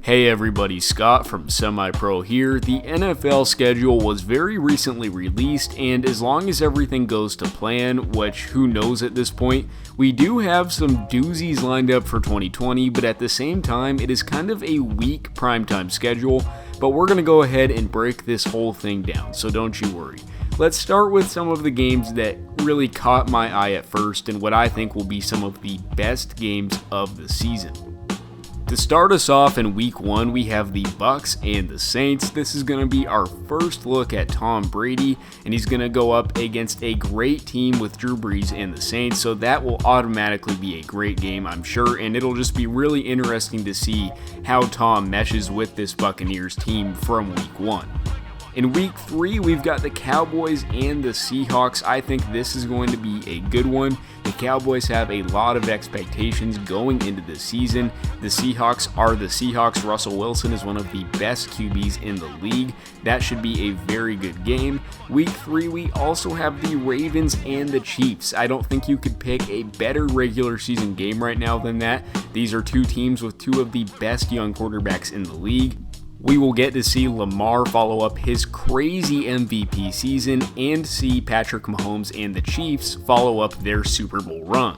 Hey everybody, Scott from Semi-Pro here. The NFL schedule was very recently released, and as long as everything goes to plan, which who knows at this point, we do have some doozies lined up for 2020, but at the same time, it is kind of a weak primetime schedule, but we're going to go ahead and break this whole thing down, so don't you worry. Let's start with some of the games that really caught my eye at first and what I think will be some of the best games of the season. To start us off in week 1, we have the Bucks and the Saints. This is going to be our first look at Tom Brady, and he's going to go up against a great team with Drew Brees and the Saints, so that will automatically be a great game, I'm sure, and it'll just be really interesting to see how Tom meshes with this Buccaneers team from week 1. In week 3, we've got the Cowboys and the Seahawks. I think this is going to be a good one. The Cowboys have a lot of expectations going into the season. The Seahawks are the Seahawks. Russell Wilson is one of the best QBs in the league. That should be a very good game. Week 3, we also have the Ravens and the Chiefs. I don't think you could pick a better regular season game right now than that. These are two teams with two of the best young quarterbacks in the league. We will get to see Lamar follow up his crazy MVP season and see Patrick Mahomes and the Chiefs follow up their Super Bowl run.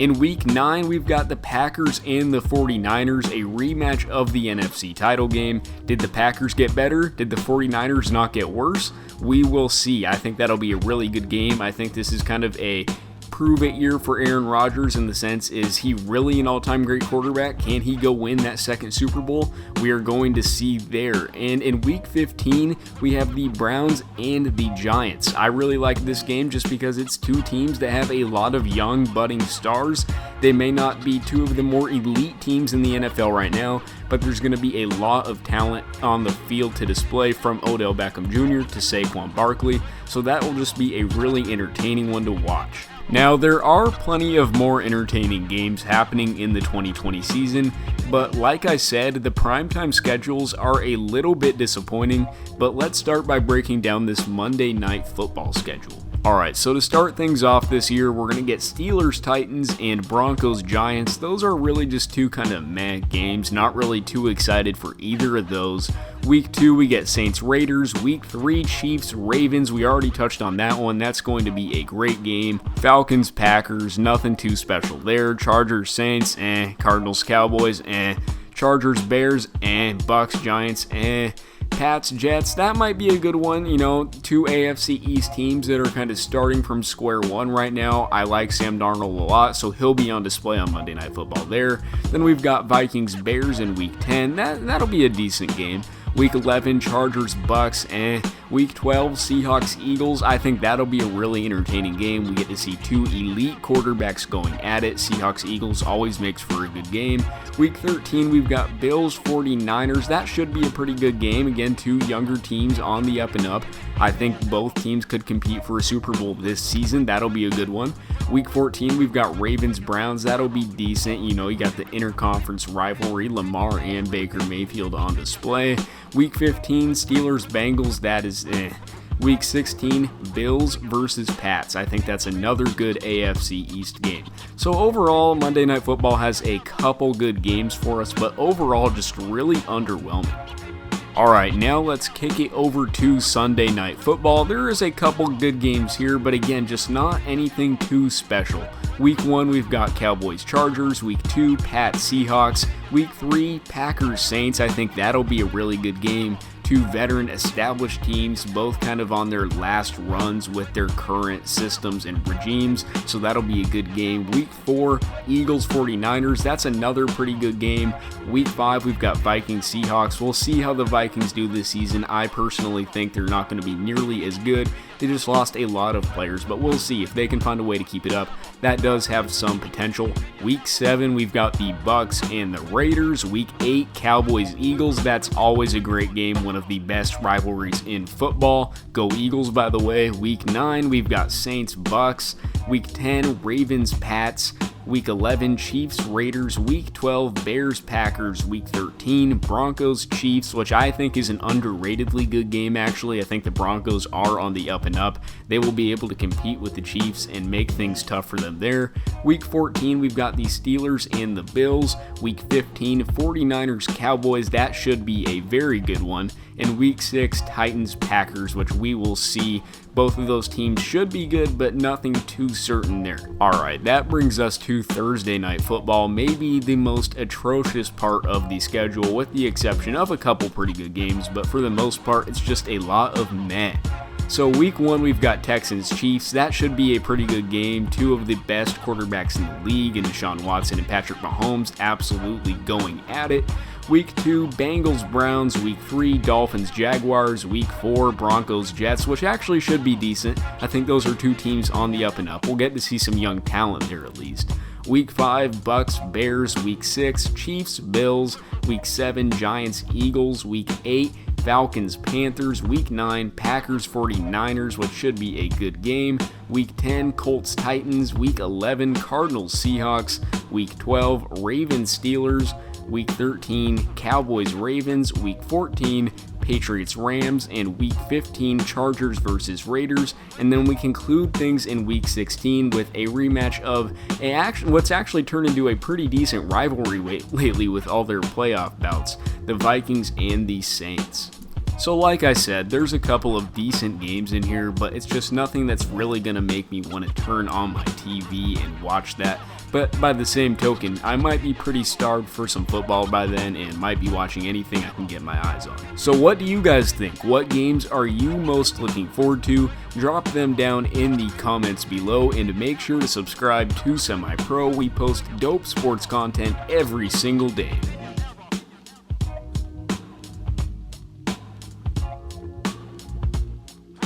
In week 9, we've got the Packers and the 49ers, a rematch of the NFC title game. Did the Packers get better? Did the 49ers not get worse? We will see. I think that'll be a really good game. I think this is kind of a prove-it year for Aaron Rodgers in the sense, is he really an all-time great quarterback? Can he go win that second Super Bowl? We are going to see there. And in week 15, we have the Browns and the Giants. I really like this game just because it's two teams that have a lot of young, budding stars. They may not be two of the more elite teams in the NFL right now, but there's going to be a lot of talent on the field to display, from Odell Beckham Jr. to Saquon Barkley, so that will just be a really entertaining one to watch. Now, there are plenty of more entertaining games happening in the 2020 season, but like I said, the primetime schedules are a little bit disappointing, but let's start by breaking down this Monday Night Football schedule. Alright, so to start things off this year, we're going to get Steelers, Titans, and Broncos, Giants. Those are really just two kind of meh games, not really too excited for either of those. Week 2, we get Saints, Raiders. Week 3, Chiefs, Ravens. We already touched on that one. That's going to be a great game. Falcons, Packers, nothing too special there. Chargers, Saints, Cardinals, Cowboys, Chargers, Bears, Bucks, Giants, Pats, Jets, that might be a good one. Two AFC East teams that are kind of starting from square one right now. I like Sam Darnold a lot, so he'll be on display on Monday Night Football there. Then we've got Vikings, Bears in Week 10. That'll be a decent game. Week 11, Chargers, Bucks, Week 12, Seahawks, Eagles. I think that'll be a really entertaining game. We get to see two elite quarterbacks going at it. Seahawks, Eagles always makes for a good game. Week 13, we've got Bills, 49ers. That should be a pretty good game. Again, two younger teams on the up and up. I think both teams could compete for a Super Bowl this season. That'll be a good one. Week 14, we've got Ravens, Browns. That'll be decent. You got the interconference rivalry, Lamar and Baker Mayfield on display. Week 15, Steelers, Bengals. That is Week 16, Bills versus Pats. I think that's another good AFC East game. So overall, Monday Night Football has a couple good games for us, but overall just really underwhelming. Alright, now let's kick it over to Sunday Night Football. There is a couple good games here, but again, just not anything too special. Week 1, we've got Cowboys, Chargers. Week 2, Pats, Seahawks. Week 3, Packers, Saints. I think that'll be a really good game. Two veteran established teams, both kind of on their last runs with their current systems and regimes, so that'll be a good game. Week 4, Eagles, 49ers. That's another pretty good game. Week 5, we've got Vikings, Seahawks. We'll see how the Vikings do this season. I personally think they're not going to be nearly as good. They just lost a lot of players, but we'll see if they can find a way to keep it up. That does have some potential. Week 7, we've got the Bucks and the Raiders. Week 8, Cowboys, Eagles. That's always a great game, one of the best rivalries in football. Go Eagles, by the way. Week 9, we've got Saints, Bucks. Week 10, Ravens, Pats. Week 11, Chiefs, Raiders. Week 12, Bears, Packers. Week 13, Broncos, Chiefs, which I think is an underratedly good game, actually. I think the Broncos are on the up and up. They will be able to compete with the Chiefs and make things tough for them there. Week 14, we've got the Steelers and the Bills. Week 15, 49ers, Cowboys. That should be a very good one. And Week 6, Titans, Packers, which we will see. Both of those teams should be good, but nothing too certain there. Alright, that brings us to Thursday Night Football, maybe the most atrocious part of the schedule, with the exception of a couple pretty good games, but for the most part, it's just a lot of meh. So week 1, we've got Texans, Chiefs. That should be a pretty good game. Two of the best quarterbacks in the league, and Deshaun Watson and Patrick Mahomes absolutely going at it. Week 2, Bengals, Browns. Week 3, Dolphins, Jaguars. Week 4, Broncos, Jets, which actually should be decent. I think those are two teams on the up and up. We'll get to see some young talent there at least. Week 5, Bucks, Bears. Week 6, Chiefs, Bills. Week 7, Giants, Eagles. Week 8, Falcons, Panthers. Week 9, Packers, 49ers, which should be a good game. Week 10, Colts, Titans. Week 11, Cardinals, Seahawks. Week 12, Ravens, Steelers. Week 13, Cowboys, Ravens. Week 14, Patriots, Rams. And Week 15, Chargers versus Raiders. And then we conclude things in Week 16 with a rematch of what's actually turned into a pretty decent rivalry lately with all their playoff bouts, the Vikings and the Saints. So like I said, there's a couple of decent games in here, but it's just nothing that's really going to make me want to turn on my TV and watch that. But by the same token, I might be pretty starved for some football by then and might be watching anything I can get my eyes on. So what do you guys think? What games are you most looking forward to? Drop them down in the comments below, and make sure to subscribe to Semi Pro. We post dope sports content every single day.